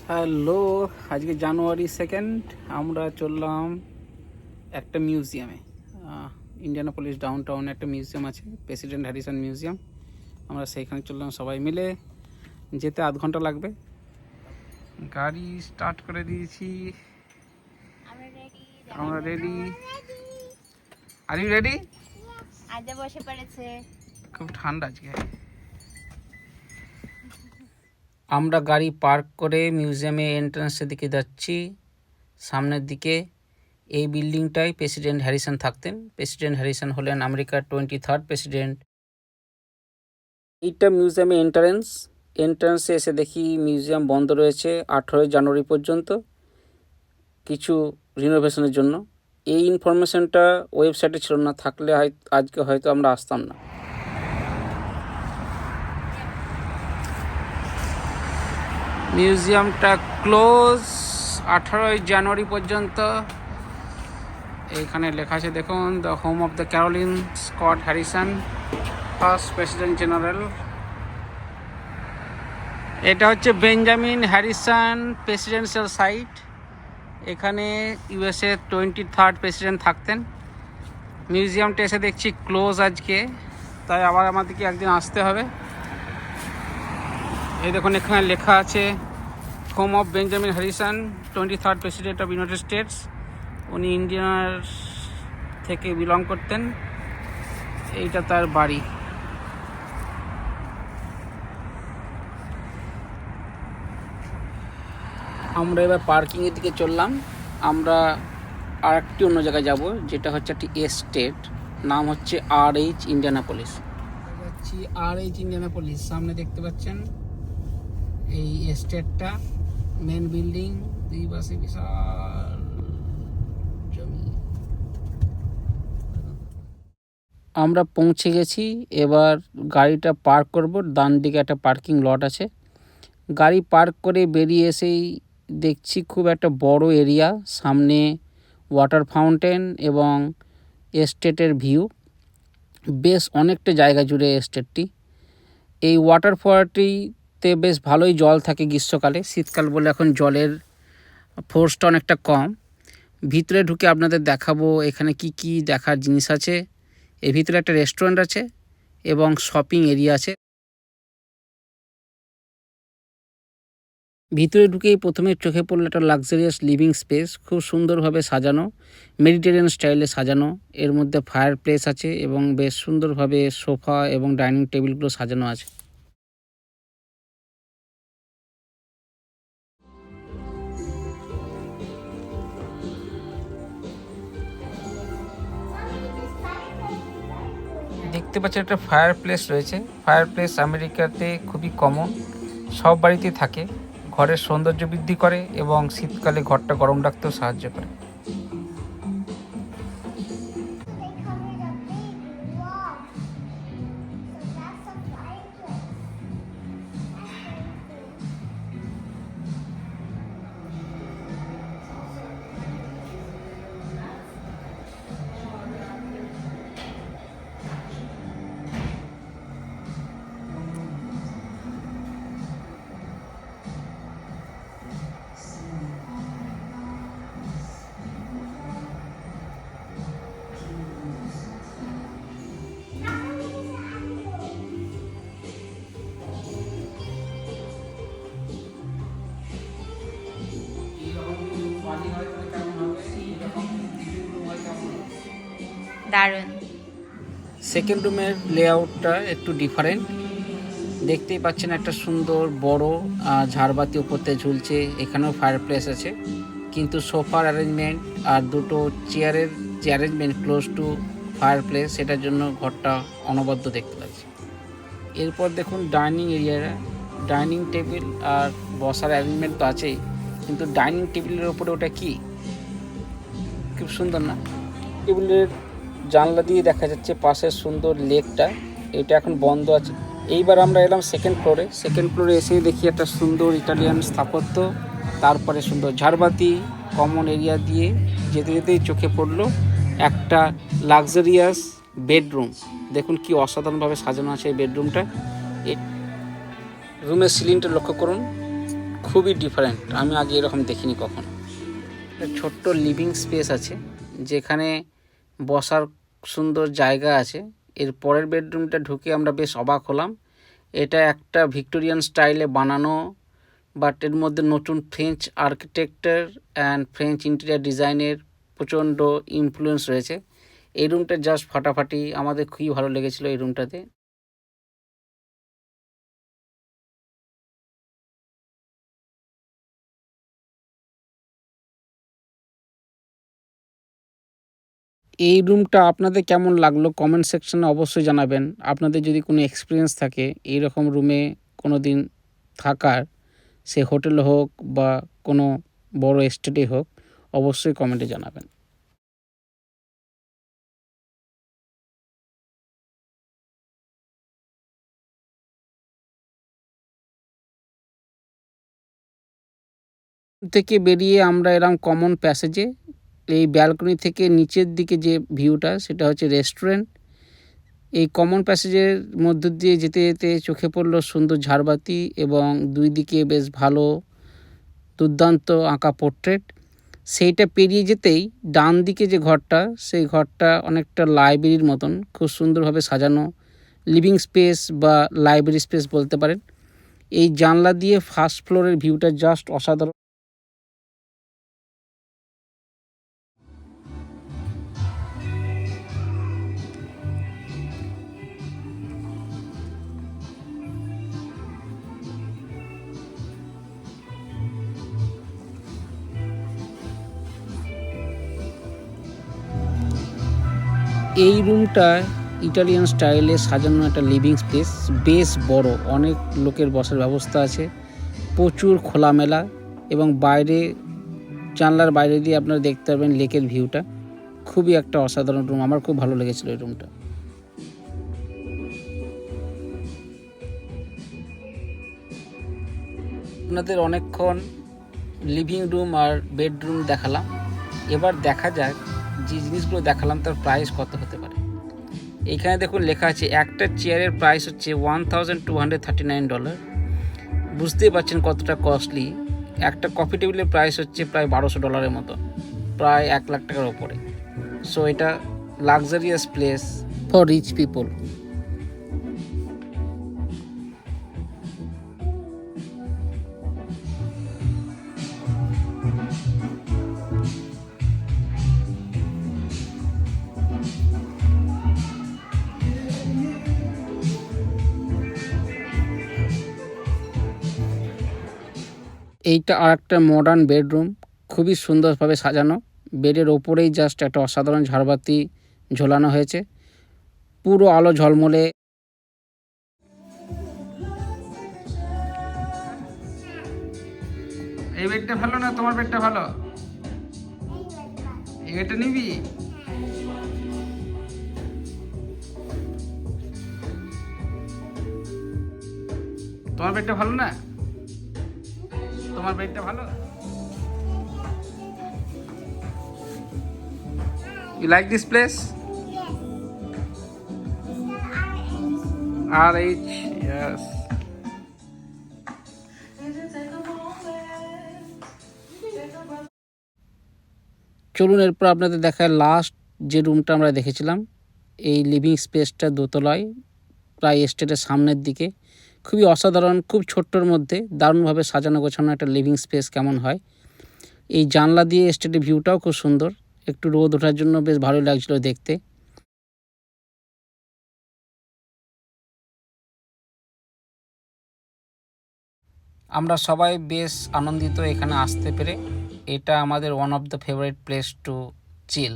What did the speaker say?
Hello, আজকে জানুয়ারি 2 আমরা চললাম একটা মিউজিয়ামে। ইন্ডিয়ানাপোলিস ডাউনটাউনে একটা মিউজিয়াম আছে, প্রেসিডেন্ট হ্যারিসন মিউজিয়াম। আমরা সেইখানে চললাম সবাই মিলে। যেতে আধ ঘন্টা লাগবে। গাড়ি স্টার্ট করে দিয়েছি, আমরা রেডি। Are you ready? আজ বসে পড়েছে। খুব ঠান্ডা আজকে। আমরা গাড়ি পার্ক করে মিউজিয়ামে এন্ট্রান্সের দিকে যাচ্ছি। সামনের দিকে এই বিল্ডিংটাই প্রেসিডেন্ট হ্যারিসন থাকতেন। প্রেসিডেন্ট হ্যারিসন হলেন আমেরিকার 23rd প্রেসিডেন্ট। এইটা মিউজিয়ামে এন্ট্রান্সে এসে দেখি মিউজিয়াম বন্ধ রয়েছে 18 জানুয়ারি পর্যন্ত, কিছু রিনোভেশনের জন্য। এই ইনফরমেশনটা ওয়েবসাইটে ছিল না, থাকলে আজকে হয়তো আমরা আসতাম না। মিউজিয়ামটা ক্লোজ 18 জানুয়ারি পর্যন্ত। এইখানে লেখা আছে দেখুন, the home of the Caroline Scott Harrison, first president general. এটা হচ্ছে বেঞ্জামিন হ্যারিসন প্রেসিডেন্সিয়াল সাইট। এখানে ইউএসএ 23rd প্রেসিডেন্ট থাকতেন। মিউজিয়ামটা এসে দেখছি ক্লোজ আজকে, তাই আবার আমাদেরকে একদিন আসতে হবে। এই দেখুন এখানে লেখা আছে home of Benjamin Harrison, 23rd president of United states. উনি ইন্ডিয়ার থেকে বিলং করতেন। এইটা তার বাড়ি। আমরা এবার পার্কিংয়ের দিকে চললাম। আমরা আর একটি অন্য জায়গায় যাব, যেটা হচ্ছে একটি এস্টেট, নাম হচ্ছে RH ইন্ডিয়ানাপোলিস। যাচ্ছি RH ইন্ডিয়ানাপোলিস। সামনে দেখতে পাচ্ছেন এই এস্টেটটা, মেন বিল্ডিং, দুই পাশে বিশাল জমি। আমরা পৌঁছে গেছি। এবার গাড়িটা পার্ক করব। ডান দিকে একটা পার্কিং লট আছে। গাড়ি পার্ক করে বেরিয়ে এসেই দেখছি খুব একটা বড় এরিয়া, সামনে ওয়াটার ফাউন্টেন এবং এস্টেটের ভিউ। বেশ অনেকটা জায়গা জুড়ে এস্টেটটি। এই ওয়াটারফলটিতে বেশ ভালোই জল থাকে গ্রীষ্মকালে। শীতকাল বলে এখন জলের ফোর্সটা অনেকটা কম। ভিতরে ঢুকে আপনাদের দেখাবো এখানে কি কি দেখার জিনিস আছে। এর ভিতরে একটা রেস্টুরেন্ট আছে এবং শপিং এরিয়া আছে। ভিতরে ঢুকেই প্রথমে চোখে পড়লো একটা লাক্সারিয়াস লিভিং স্পেস, খুব সুন্দরভাবে সাজানো, মেডিটেরিয়ান স্টাইলে সাজানো। এর মধ্যে ফায়ার প্লেস আছে এবং বেশ সুন্দরভাবে সোফা এবং ডাইনিং টেবিলগুলো সাজানো আছে। দেখতে পাচ্ছেন একটা ফায়ার প্লেস রয়েছে। ফায়ার প্লেস আমেরিকাতে খুবই কমন, সব বাড়িতেই থাকে। ঘরের সৌন্দর্য বৃদ্ধি করে এবং শীতকালে ঘরটা গরম রাখতেও সাহায্য করে। দারুণ। সেকেন্ড রুমের লেআউটটা একটু ডিফারেন্ট। দেখতেই পাচ্ছেন একটা সুন্দর বড় ঝাড়বাতি উপরতে ঝুলছে। এখানেও ফায়ার প্লেস আছে, কিন্তু সোফার অ্যারেঞ্জমেন্ট আর দুটো চেয়ারের যে arrangement close to fire place, সেটার জন্য ঘরটা অনবদ্য দেখতে লাগছে। এরপর দেখুন ডাইনিং এরিয়াটা, ডাইনিং টেবিল আর বসার অ্যারেঞ্জমেন্ট তো আছেই, কিন্তু ডাইনিং টেবিলের ওপরে ওটা কি খুব সুন্দর না? টেবিলের জানলা দিয়ে দেখা যাচ্ছে পাশের সুন্দর লেকটা। এটা এখন বন্ধ আছে। এইবার আমরা এলাম সেকেন্ড ফ্লোরে এসে দেখি একটা সুন্দর ইটালিয়ান স্থাপত্য, তারপরে সুন্দর ঝাড়বাতি। কমন এরিয়া দিয়ে যেতে যেতেই চোখে পড়লো একটা লাক্সারিয়াস বেডরুম। দেখুন কি অসাধারণভাবে সাজানো আছে এই বেডরুমটা। রুমের সিলিংটা লক্ষ্য করুন, খুবই ডিফারেন্ট, আমি আগে এরকম দেখিনি কখনো। একটা ছোট্ট লিভিং স্পেস আছে যেখানে বসার সুন্দর জায়গা আছে। এর পরের বেডরুমটা ঢুকে আমরা বেশ অবাক হলাম। এটা একটা ভিক্টোরিয়ান স্টাইলে বানানো, বাট এর মধ্যে নতুন French architecture and French interior ডিজাইনের প্রচণ্ড ইনফ্লুয়েন্স রয়েছে। এই রুমটা জাস্ট ফাটাফাটি, আমাদের খুবই ভালো লেগেছিলো এই রুমটাতে। এই রুমটা আপনাদের কেমন লাগলো কমেন্ট সেকশনে অবশ্যই জানাবেন। আপনাদের যদি কোনো এক্সপিরিয়েন্স থাকে এইরকম রুমে কোনো দিন থাকার, সে হোটেল হোক বা কোনো বড় এস্টেটে হোক, অবশ্যই কমেন্টে জানাবেন। থেকে বেরিয়ে আমরা এরকম কমন প্যাসেজে, এই ব্যালকনি থেকে নিচের দিকে যে ভিউটা সেটা হচ্ছে রেস্টুরেন্ট। এই কমন প্যাসেজের মধ্য দিয়ে যেতে যেতে চোখে পড়লো সুন্দর ঝাড়বাতি এবং দুই দিকে বেশ ভালো দুর্দান্ত আঁকা পোর্ট্রেট। সেইটা পেরিয়ে যেতেই ডান দিকে যে ঘরটা, সেই ঘরটা অনেকটা লাইব্রেরির মতন খুব সুন্দরভাবে সাজানো, লিভিং স্পেস বা লাইব্রেরি স্পেস বলতে পারেন। এই জানলা দিয়ে ফার্স্ট ফ্লোরের ভিউটা জাস্ট অসাধারণ। এই রুমটা ইটালিয়ান স্টাইলে সাজানো একটা লিভিং স্পেস, বেশ বড়, অনেক লোকের বসার ব্যবস্থা আছে, প্রচুর খোলামেলা এবং বাইরে জানলার বাইরে দিয়ে আপনারা দেখতে পারবেন লেকের ভিউটা। খুবই একটা অসাধারণ রুম, আমার খুব ভালো লেগেছিলো এই রুমটা। আপনাদের অনেকক্ষণ লিভিং রুম আর বেডরুম দেখালাম, এবার দেখা যাক যে জিনিসগুলো দেখালাম তার প্রাইস কত হতে পারে। এইখানে দেখুন লেখা আছে একটা চেয়ারের প্রাইস হচ্ছে $1,239। বুঝতেই পারছেন কতটা কস্টলি। একটা কফি টেবিলের প্রাইস হচ্ছে প্রায় $1,200 মতো, প্রায় $1,00,000 ওপরে। সো এটা luxurious place for rich people. এইটা আর একটা মডার্ন বেডরুম, খুবই সুন্দরভাবে সাজানো। বেডের ওপরেই জাস্ট একটা অসাধারণ ঝাড়বাতি ঝোলানো হয়েছে, পুরো আলো ঝলমলে। এই বেডটা ভালো না তোমার বেডটা ভালো? এই বেডটা নিবি? তোমার বেডটা ভালো না? তোমার বেডটা ভালো? You like this place? RH, yes. চলুন এরপর আপনাদের দেখায় লাস্ট যে রুমটা আমরা দেখেছিলাম। এই লিভিং স্পেসটা দোতলায়, প্রায় এস্টেটের সামনের দিকে, খুবই অসাধারণ, খুব ছোট্টর মধ্যে দারুণভাবে সাজানো গোছানো একটা লিভিং স্পেস কেমন হয়। এই জানলা দিয়ে এস্টেটের ভিউটাও খুব সুন্দর, একটু রোদ ওঠার জন্য বেশ ভালো লাগছিল দেখতে। আমরা সবাই বেশ আনন্দিত এখানে আসতে পেরে। এটা আমাদের one of the favourite place to chill.